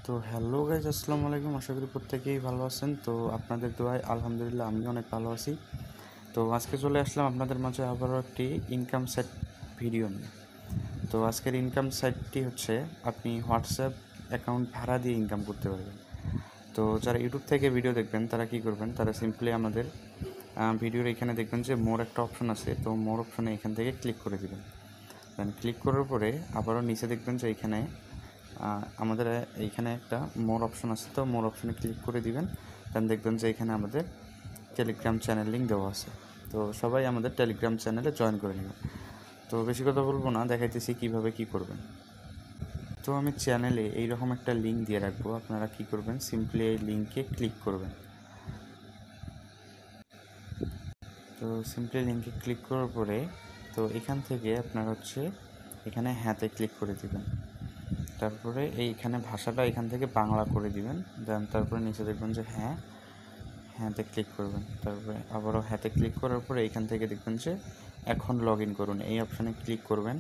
তো hello guys, আসসালামু আলাইকুম। আশা করি প্রত্যেকেই ভালো আছেন। তো আপনাদের দোয়ায় আলহামদুলিল্লাহ আমিও অনেক ভালো আছি। তো আজকে চলে আসলাম আপনাদের মাঝে আবারও একটি ইনকাম সাইট ভিডিও নিয়ে। তো আজকের ইনকাম সাইটটি হচ্ছে আপনি হোয়াটসঅ্যাপ অ্যাকাউন্ট ভাড়া দিয়ে ইনকাম করতে পারবেন। তো যারা ইউটিউব থেকে ভিডিও দেখবেন তারা কি করবেন, তারা সিম্পলি আমাদের ভিডিওর এখানে দেখবেন যে মোর একটা অপশন আছে। তো মোর অপশনে এখান থেকে ক্লিক করে দেবেন। দেন ক্লিক করার পরে আবারও নিচে দেখবেন যে এখানে আমাদের এইখানে একটা মোর অপশন আছে। তো মোর অপশনে ক্লিক করে দিবেন। দেন দেখবেন যে এখানে আমাদের টেলিগ্রাম চ্যানেল লিঙ্ক দেওয়া আছে। তো সবাই আমাদের টেলিগ্রাম চ্যানেলে জয়েন করে নেবেন। তো বেশি কথা বলবো না, দেখাইতেছি কীভাবে কী করবেন। তো আমি চ্যানেলে এইরকম একটা লিঙ্ক দিয়ে রাখবো, আপনারা কী করবেন, সিম্পলি এই লিঙ্কে ক্লিক করবেন। তো সিম্পলি লিঙ্কে ক্লিক করার পরে তো এখান থেকে আপনারা এখানে হ্যাঁতে ক্লিক করে দিবেন। তারপরে এইখানে ভাষাটা এখান থেকে বাংলা করে দিবেন। দেন তারপরে নিচে দেখবেন যে হ্যাঁতে ক্লিক করবেন। তারপরে আবারও হ্যাঁতে ক্লিক করার পরে এইখান থেকে দেখবেন যে এখন লগ ইন করুন, এই অপশানে ক্লিক করবেন।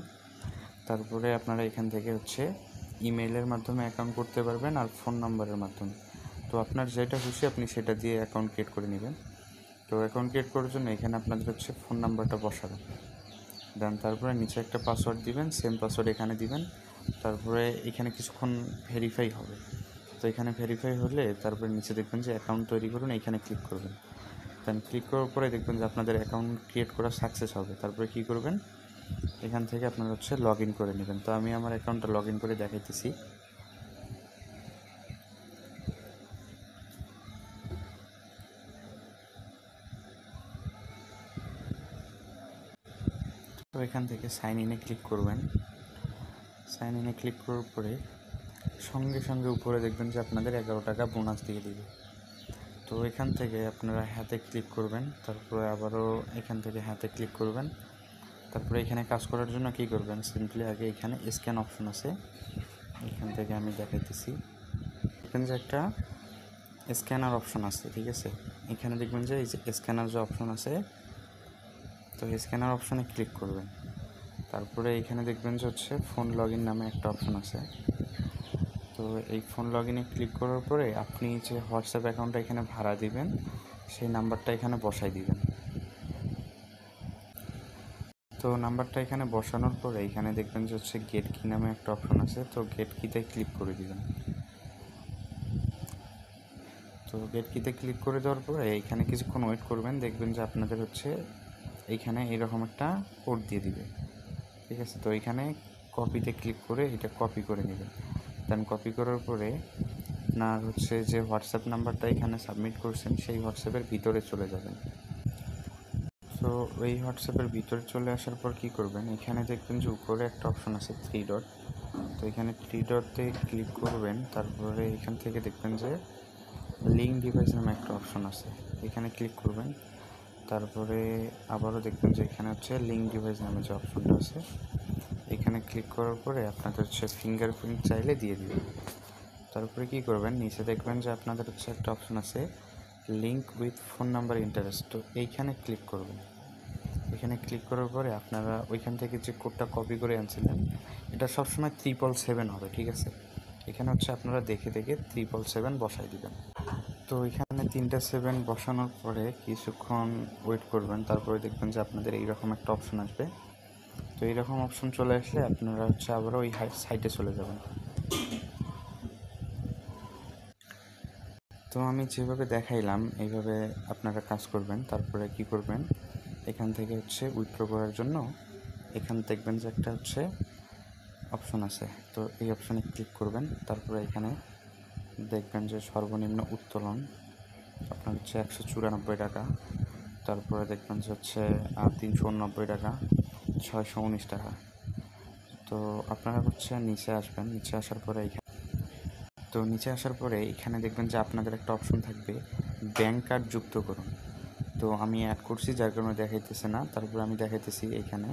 তারপরে আপনারা এখান থেকে ইমেইলের মাধ্যমে অ্যাকাউন্ট করতে পারবেন আর ফোন নাম্বারের মাধ্যমে। তো আপনার যেটা খুশি আপনি সেটা দিয়ে অ্যাকাউন্ট ক্রিয়েট করে নেবেন। তো অ্যাকাউন্ট ক্রিয়েট করার জন্য এখানে আপনাদের ফোন নাম্বারটা বসাবেন। দেন তারপরে নিচে একটা পাসওয়ার্ড দিবেন, সেম পাসওয়ার্ড এখানে দিবেন। তারপরে এখানে কিছুক্ষণ ভেরিফাই হবে। তো এখানে ভেরিফাই হলে তারপরে নিচে দেখবেন যে অ্যাকাউন্ট তৈরি করুন, এইখানে ক্লিক করবেন। দেন ক্লিক করার পরে দেখবেন যে আপনাদের অ্যাকাউন্ট ক্রিয়েট করা সাকসেস হবে। তারপরে কী করবেন, এখান থেকে আপনারা লগ ইন করে নেবেন। তো আমি আমার অ্যাকাউন্টটা লগ ইন করে দেখাইতেছি। তো এখান থেকে সাইন ইনে ক্লিক করবেন। সাইন ইনে ক্লিক করার পরে সঙ্গে সঙ্গে উপরে দেখবেন যে আপনাদের 11 টাকা বোনাস দিয়ে দেবে। তো এখান থেকে আপনারা হ্যাঁতে ক্লিক করবেন। তারপরে আবারও এখান থেকে হ্যাঁতে ক্লিক করবেন। তারপরে এখানে কাজ করার জন্য কী করবেন, সিম্পলি আগে এখানে স্ক্যান অপশন আছে, এখান থেকে আমি দেখাইতেছি। এখানে যে একটা স্ক্যানার অপশন আছে, ঠিক আছে, এখানে দেখবেন যে এই যে স্ক্যানার যে অপশন আছে, তো স্ক্যানার অপশনে ক্লিক করবেন। তারপরে এখানে দেখবেন যে ফোন লগ ইন নামে একটা অপশন আছে। তো এই ফোন লগ ইনে ক্লিক করার পরে আপনি যে হোয়াটসঅ্যাপ অ্যাকাউন্টটা এখানে ভাড়া দিবেন সেই নাম্বারটা এখানে বসাই দিবেন। তো নাম্বারটা এখানে বসানোর পরে এখানে দেখবেন যে গেট কি নামে একটা অপশন আছে। তো গেট কিতে ক্লিক করে দিবেন। তো গেট কিতে ক্লিক করে দেওয়ার পরে এখানে কিছুক্ষণ ওয়েট করবেন। দেখবেন যে আপনাদের এইখানে এরকম একটা কোড দিয়ে দিবে, ঠিক আছে। তো এইখানে কপিতে ক্লিক করে এটা কপি করে নেবেন। দেন কপি করার পরে আপনার যে হোয়াটসঅ্যাপ নাম্বারটা এখানে সাবমিট করছেন সেই হোয়াটসঅ্যাপের ভিতরে চলে যাবেন। তো এই হোয়াটসঅ্যাপের ভিতরে চলে আসার পর কী করবেন, এখানে দেখবেন যে উপরে একটা অপশন আছে 3 ডট। তো এখানে 3 ডটে ক্লিক করবেন। তারপরে এখান থেকে দেখবেন যে লিঙ্ক ডিভাইস নামে একটা অপশন আছে, এখানে ক্লিক করবেন। তারপরে আবারও দেখবেন যে এখানে লিঙ্ক ডিভাইস নামে যে অপশনটা আছে, এখানে ক্লিক করার পরে আপনাদের ফিঙ্গারপ্রিন্ট চাইলে দিয়ে দিবেন। তারপরে কী করবেন, নিচে দেখবেন যে আপনাদের একটা অপশন আছে link with phone number interest. তো এইখানে ক্লিক করবেন। এখানে ক্লিক করার পরে আপনারা ওইখান থেকে যে কোডটা কপি করে আনছিলেন এটা সবসময় 777 হবে, ঠিক আছে। এখানে আপনারা দেখে দেখে 777 বসাই দিবেন। তো এখানে 3টা 7 বসানোর পরে কিছুক্ষণ ওয়েট করবেন। তারপরে দেখবেন যে আপনাদের এইরকম একটা অপশন আসবে। তো এইরকম অপশন চলে আসলে আপনারা আবারও ওই সাইটে চলে যাবেন। তো আমি যেভাবে দেখাইলাম এইভাবে আপনারা কাজ করবেন। তারপরে কি করবেন, এখান থেকে উইথড্র করার জন্য এখান দেখবেন যে একটা অপশন আছে। তো এই অপশনে ক্লিক করবেন। তারপরে এখানে দেখবেন যে সর্বনিম্ন উত্তোলন আপনার 194 টাকা। তারপরে দেখবেন যে 389 টাকা, 619 টাকা। তো আপনারা নিচে আসবেন। নিচে আসার পরে এখানে দেখবেন যে আপনাদের একটা অপশন থাকবে ব্যাংক কার্ড যুক্ত করুন। তো আমি অ্যাড করছি যার কারণে দেখাইতেছে না। তারপরে আমি দেখাইতেছি এখানে।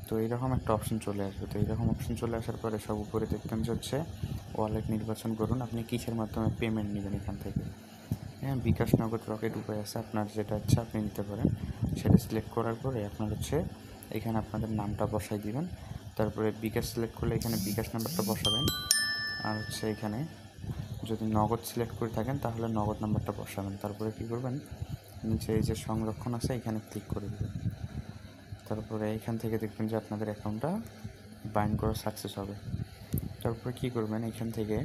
তো এইরকম একটা অপশন চলে আসবে। তো এইরকম অপশন চলে আসার পরে সব উপরে দেখবেন যে ওয়ালেট নির্বাচন করুন, আপনি কিসের মাধ্যমে পেমেন্ট নেবেন। এখান থেকে বিকাশ, নগদ, রকেট উপায় আছে, আপনার যেটা আপনি নিতে পারেন। সেটা সিলেক্ট করার পরে আপনার এখানে আপনাদের নামটা বসাই দিবেন। তারপরে বিকাশ সিলেক্ট করলে এখানে বিকাশ নাম্বারটা বসাবেন। আর হচ্ছে এখানে যদি নগদ সিলেক্ট করে থাকেন তাহলে নগদ নাম্বারটা বসাবেন। তারপরে কী করবেন, নিচে এই যে সংরক্ষণ আছে এখানে ক্লিক করে দেবেন। তারপরে এখান থেকে দেখবেন যে আপনাদের অ্যাকাউন্টটা বাইন্ড করা সাকসেস হবে। তারপরে কী করবেন, এখান থেকে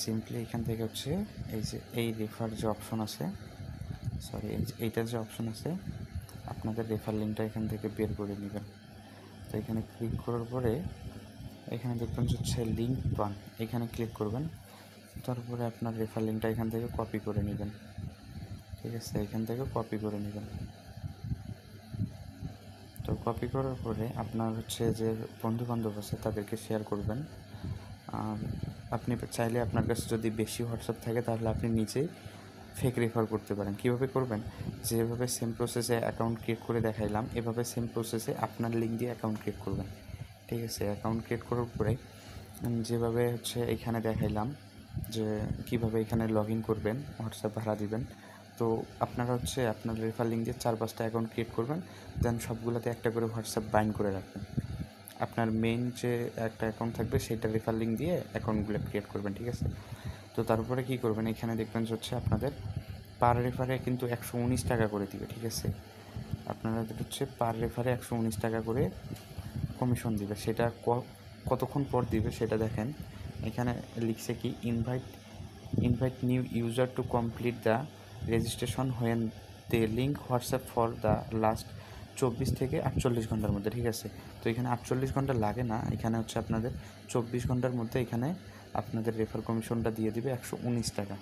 সিম্পলি এখান থেকে হচ্ছে এই যে এই রেফার যে অপশন আছে, সরি এইটার যে অপশন আছে, আপনাদের রেফার লিঙ্কটা এখান থেকে বের করে নেবেন। তো এখানে ক্লিক করার পরে এখানে দেখবেন যে হচ্ছে লিঙ্ক পান, এখানে ক্লিক করবেন। তারপরে আপনার রেফার লিঙ্কটা এখান থেকে কপি করে নেবেন। ঠিক আছে, এখান থেকে কপি করে নেবেন। তো কপি করার পরে আপনার হচ্ছে যে বন্ধুবান্ধব আছে তাদেরকে শেয়ার করবেন। আর আপনি চাইলে আপনার কাছে যদি বেশি হোয়াটসঅ্যাপ থাকে তাহলে আপনি নিজেই ফেক রেফার করতে পারেন। কীভাবে করবেন, যেভাবে সেম প্রসেসে অ্যাকাউন্ট ক্রিয়েট করে দেখাইলাম এভাবে সেম প্রসেসে আপনার লিঙ্ক দিয়ে অ্যাকাউন্ট ক্রিয়েট করবেন। ঠিক আছে, অ্যাকাউন্ট ক্রিয়েট করার পরে যেভাবে হচ্ছে এখানে দেখাইলাম যে কীভাবে এখানে লগ ইন করবেন, হোয়াটসঅ্যাপ ভাড়া দিবেন। তো আপনারা হচ্ছে আপনার রেফার লিঙ্ক দিয়ে 4-5টা অ্যাকাউন্ট ক্রিয়েট করবেন, দেন সবগুলোতে একটা করে হোয়াটসঅ্যাপ বাইন্ড করে রাখবেন। আপনার মেইন যে একটা অ্যাকাউন্ট থাকবে সেটা রেফার লিঙ্ক দিয়ে অ্যাকাউন্টগুলো ক্রিয়েট করবেন। ঠিক আছে, তো তারপরে কী করবেন, এখানে দেখবেন যে হচ্ছে আপনাদের পার রেফারে কিন্তু 119 টাকা করে দিবে। ঠিক আছে, আপনাদের হচ্ছে পার রেফারে 119 টাকা করে কমিশন দিবে। সেটা কতক্ষণ পর দিবে সেটা দেখেন, এখানে লিখছে কি invite new user to complete the registration when they link WhatsApp for the last 24 থেকে 48 ঘন্টার মধ্যে। ঠিক আছে, তো এখানে 48 ঘন্টা লাগে না, এখানে হচ্ছে আপনাদের 24 ঘন্টার মধ্যে এখানে আপনাদের রেফার কমিশনটা দিয়ে দিবে 119 টাকা।